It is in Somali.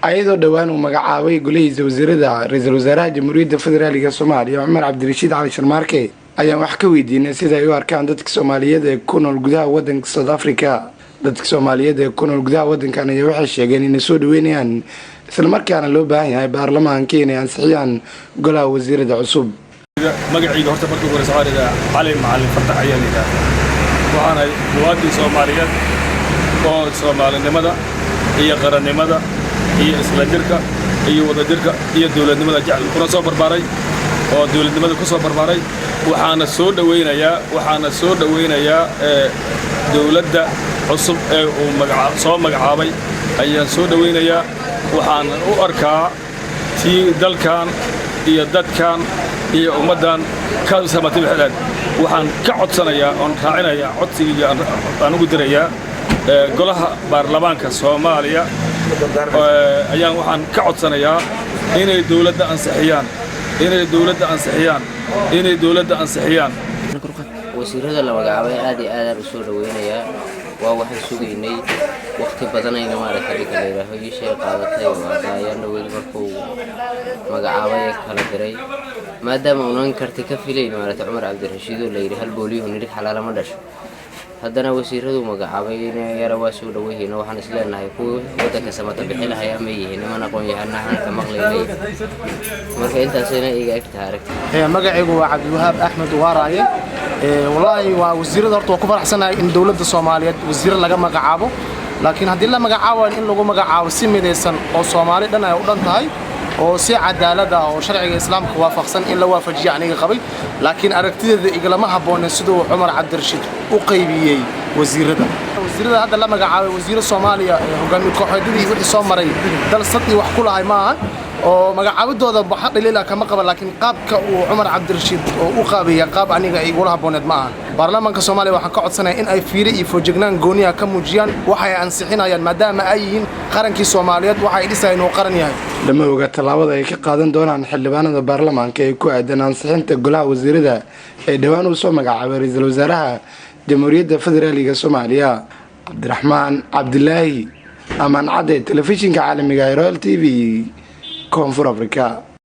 ayadoo dhawaan uu magacaabay golihiisa wasiirada ra'iisul wasaaraha Jamhuuriyadda Federaalka Soomaaliya Cumar Cabdirashiid Cali Sharmaarke ayaan wax ka weydiinay sida ay u arkaan dadka Soomaaliyeed ee ku nool gudaha waddanka South Africa. dadka Soomaaliyeed ee ku nool gudaha waddankan ayaa waxay sheegeen inay soo dhaweynayaan isla markaana loo baahan yahay baarlamaanka inay ansixiyaan golaha wasiirada cusub. magacayga horta markii hore Soomaaliga Cali Macallin Fatax ayaa leeyahay waxaana muwaadin Soomaaliyeed oo Soomaalinimada iyo qarannimada iyo isla jirka iyo wada jirka iyo dawladnimada jecel kuna soo barbaaray oo dawladnimada ku soo barbaaray waxaana soo dhaweynayaa dawladda cusub ee uu soo magacaabay ayaan soo dhaweynayaa waxaan u arkaa tii dalkan iyo dadkan iyo ummadan ka samatay xilad waxaan ka codsanayaa oo raacinayaa codsiga aan ugu dirayaa golaha baarlamaanka Soomaaliya ayaan waxaan ka codsanayaa inay dawladda ansixiyaan wasiirada la magacaabay aad iyo aad u soo dhaweynayaa waa waxaan sugaynay waqti badan ayna maaragtay ka leeyahay hooyishay qaadatay ayaan weli markuu magacaabay kala diray maadaama uu karti ka filay maaragtay Cumar Cabdirashiid oo leeyahay hal booliyo nirig xalaal ma dhasho haddana wasiiradu magacaabay inay yara waa soo dhaweeyeen waxaan isleenahay kuwa waddanka samata bixinahay ama yihiin mana aqoon yahanna ka maqlaynay marka intaas inay iga egtahay aragtay magacaygu waa Cabdiwahaab Axmed Waaraaye wallahi waa wasiirada horta ku faraxsanahay in dawladda Soomaaliyeed wasiir laga magacaabo laakiin haddii la magacaabo in lagu magacaabo si midaysan oo Soomaali dhan ay u dhan tahay oo si cadaalad ah oo sharciga islaamka waafaqsan in la waafajiyo aniga qabay laakiin aragtideeda iglama haboon sidoo Cumar Cabdirashiid u qaybiyay wasiirada hadda la magacaabay wasiir Soomaaliya hogaamiye kooxeedii wixii soo maray dal sadii wax ku lahay maaha oo magacaabadooda waxa dhaliila kama qaba laakiin qaabka uu Cumar Cabdirashiid oo u qaabiyay qaab aniga ay golaha booneed maaha baarlamaanka Soomaaliya waxaan ka codsanayaa in ay fiiri iyo foojignaan gooniya ka muujiyaan waxa ay ansixinayaan maadaama ay yihiin qarankii Soomaaliyeed waxa ay dhisayeen oo qaran yahay lama oga talaabada ay ka qaadan doonaan xildhibaanada baarlamaanka ee ku aadan ansixinta golaha wasiirada ee dhawaan uu soo magacaabay ra'iisul wasaaraha Jamhuuriyadda Federaalka Soomaaliya Cabdiraxmaan Cabdilaahi Amaan Cade telefishinka caalamiga ee Royal TV Koonfur Afrika.